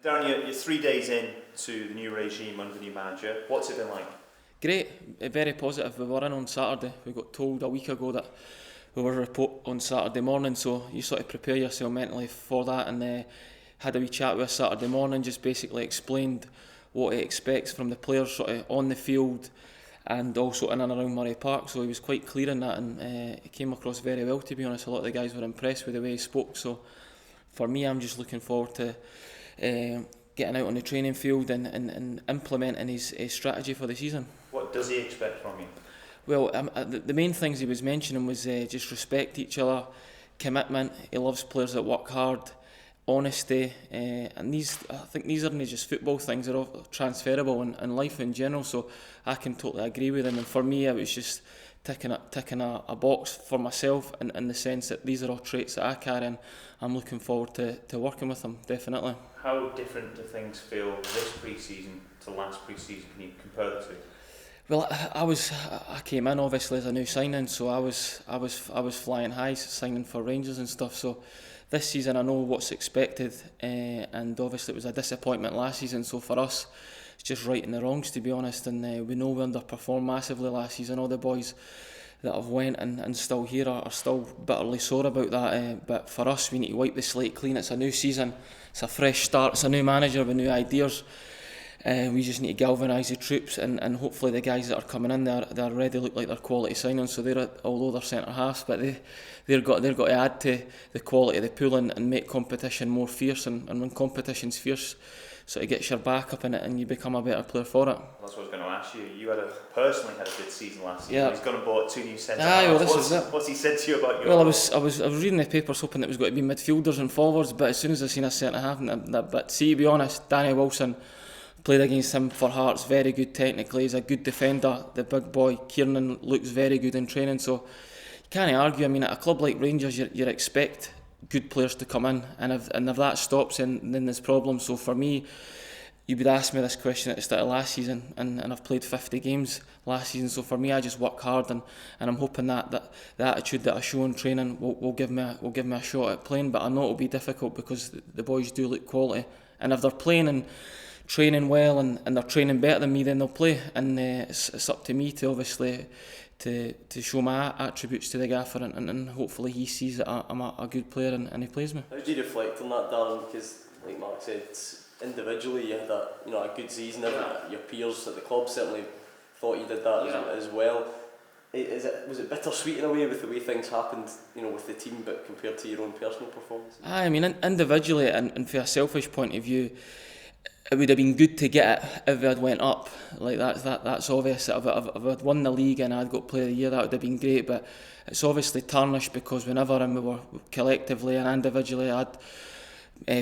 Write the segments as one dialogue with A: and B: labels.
A: Darren, you're 3 days in to the new regime under the new manager. What's it been like?
B: Great, very positive. We were in on Saturday. We got told a week ago that we were report on Saturday morning, so you sort of prepare yourself mentally for that, and had a wee chat with us Saturday morning, just basically explained what he expects from the players sort of on the field and also in and around Murray Park, so he was quite clear in that, and it came across very well, to be honest. A lot of the guys were impressed with the way he spoke, so for me, I'm just looking forward to getting out on the training field and implementing his strategy for the season.
A: What does he expect from you?
B: Well, the main things he was mentioning was just respect each other, commitment. He loves players that work hard, honesty, and I think these aren't just football things, they're all transferable in life in general, so I can totally agree with him. And for me, it was just ticking a box for myself in the sense that these are all traits that I carry, and I'm looking forward to working with him, definitely.
A: How different do things feel this pre-season to last pre-season? Can you compare the two?
B: Well, I came in obviously as a new signing, so I was flying high, signing for Rangers and stuff. So this season I know what's expected, and obviously it was a disappointment last season. So for us, it's just righting the wrongs, to be honest. And we know we underperformed massively last season. All the boys that have went and still here are still bitterly sore about that. But for us, we need to wipe the slate clean. It's a new season, it's a fresh start, it's a new manager with new ideas. We just need to galvanise the troops, and hopefully the guys that are coming in, they already look like they're quality signings. So although they're centre halves, but they've got to add to the quality of the pool and make competition more fierce. And when competition's fierce, sort of gets your back up in it, and you become a better player for it.
A: That's what I was going to ask you. You personally had a good season last season.
B: Yeah.
A: He's gone and bought 2 new centre halves. What's he said to you about your?
B: Well, I was reading the papers hoping it was going to be midfielders and forwards, but as soon as I seen a centre half, but see, to be honest, Danny Wilson. Played against him for Hearts, very good technically, he's a good defender, the big boy. Kiernan looks very good in training, so you can't argue. I mean, at a club like Rangers, you expect good players to come in, and if that stops, then there's problems. So for me, you would ask me this question at the start of last season, and I've played 50 games last season, so for me, I just work hard, and I'm hoping that the attitude that I show in training will give me a shot at playing. But I know it'll be difficult because the boys do look quality, and if they're playing and training well and they're training better than me, then they'll play, and it's up to me to obviously to show my attributes to the gaffer, and hopefully he sees that I'm a good player and he plays me.
C: How do you reflect on that, Darren? Because like Mark said, individually you had a good season. Your peers at the club certainly thought you did that as well. Was it bittersweet in a way with the way things happened, with the team, but compared to your own personal performance?
B: I mean, individually and from a selfish point of view, it would have been good to get it if I'd went up. Like that's obvious. If I'd won the league and I'd got Player of the Year, that would have been great. But it's obviously tarnished because whenever we were collectively and individually had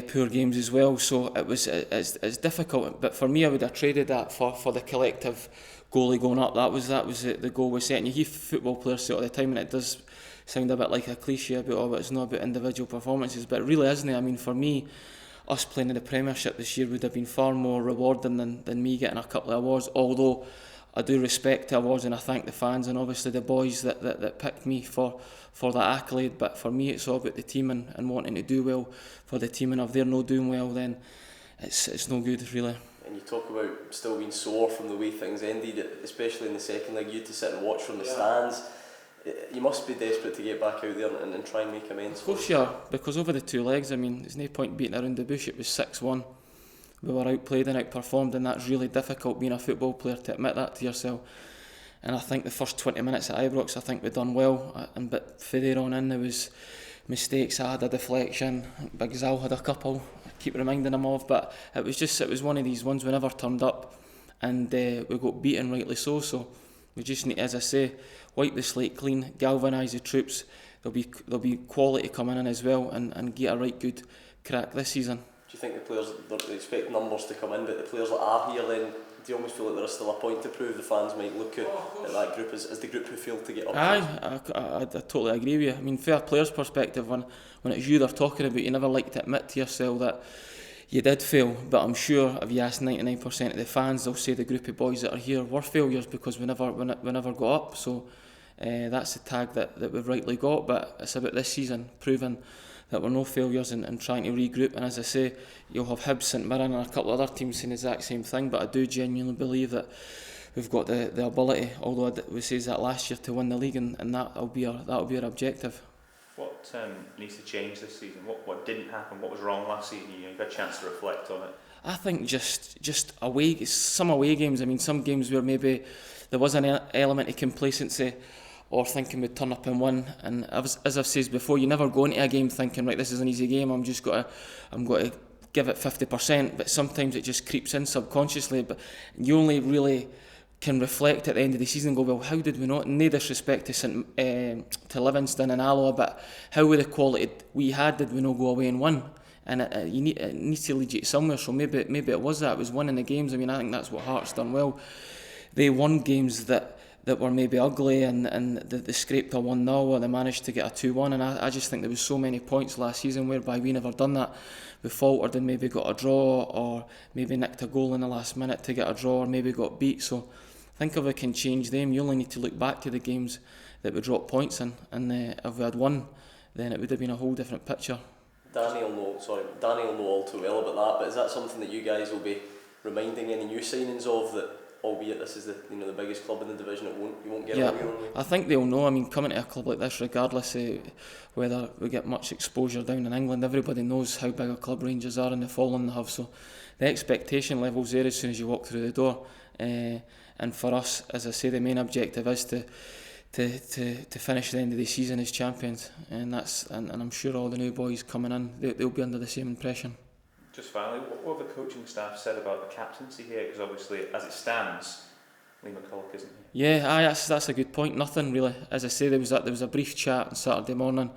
B: poor games as well. So it's difficult. But for me, I would have traded that for the collective goalie going up. That was the goal we set. And you hear football players say all the time, and it does sound a bit like a cliche about it's not about individual performances, but it really isn't. I mean, for me, us playing in the Premiership this year would have been far more rewarding than me getting a couple of awards, although I do respect the awards and I thank the fans and obviously the boys that picked me for that accolade. But for me, it's all about the team and wanting to do well for the team, and if they're not doing well, then it's no good, really.
C: And you talk about still being sore from the way things ended, especially in the second leg. You had to sit and watch from the stands. You must be desperate to get back out there and try and make amends.
B: Of course you are, because over the 2 legs, I mean, there's no point beating around the bush. It was 6-1. We were outplayed and outperformed, and that's really difficult being a football player to admit that to yourself. And I think the first 20 minutes at Ibrox, I think we'd done well, but from there on in there was mistakes. I had a deflection, Big Zal had a couple, I keep reminding him of, but it was one of these ones we never turned up, and we got beaten, rightly so we just need, as I say, wipe the slate clean, galvanise the troops. There'll be quality coming in as well, and get a right good crack this season.
C: Do you think the players, they expect numbers to come in, but the players that are here, then do you almost feel like there is still a point to prove? The fans might look at that group as the group who failed to get up?
B: I totally agree with you. I mean, from a player's perspective, when it's you they're talking about, you never like to admit to yourself that you did fail, but I'm sure if you ask 99% of the fans, they'll say the group of boys that are here were failures because we never got up. So that's the tag that we've rightly got, but it's about this season proving that we're no failures in trying to regroup. And as I say, you'll have Hibs, St Mirren and a couple of other teams saying the exact same thing, but I do genuinely believe that we've got the ability, although we said that last year, to win the league, and that'll be our objective.
A: What needs to change this season? What didn't happen? What was wrong last season? You got a chance to reflect on it.
B: I think just some away games. I mean, some games where maybe there was an element of complacency or thinking we'd turn up and win. And as I've said before, you never go into a game thinking, right, this is an easy game, I'm going to give it 50%, but sometimes it just creeps in subconsciously. But you only really can reflect at the end of the season and go, well, how did we not? No disrespect to Livingston and Alloa, but how with the quality we had did we not go away and win? And it needs to lead you to somewhere. So maybe it was that. It was winning the games. I mean, I think that's what Hearts done well. They won games that were maybe ugly, and they scraped a 1-0 or they managed to get a 2-1. And I just think there was so many points last season whereby we never done that. We faltered and maybe got a draw, or maybe nicked a goal in the last minute to get a draw, or maybe got beat. So I think if we can change them, you only need to look back to the games that we dropped points in, and if we had won, then it would have been a whole different picture.
C: Danny will know all too well about that, but is that something that you guys will be reminding any new signings of, that albeit this is the biggest club in the division, you won't get
B: yeah,
C: away with?
B: I think they'll know. I mean, coming to a club like this, regardless of whether we get much exposure down in England, everybody knows how big a club Rangers are and the following they have, so the expectation level's there as soon as you walk through the door. And for us, as I say, the main objective is to finish the end of the season as champions, and I'm sure all the new boys coming in, they'll be under the same impression.
A: Just finally, what have the coaching staff said about the captaincy here? Because obviously, as it stands, Lee McCulloch isn't here.
B: Yeah, that's a good point. Nothing really. As I say, there was a brief chat on Saturday morning,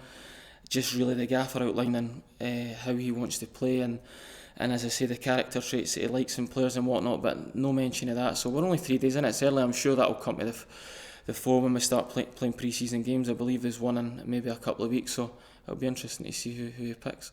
B: just really the gaffer outlining how he wants to play, and as I say, the character traits that he likes in players and whatnot, but no mention of that. So we're only 3 days in, it's early. I'm sure that will come to the fore when we start playing pre-season games. I believe there's one in maybe a couple of weeks, so it'll be interesting to see who he picks.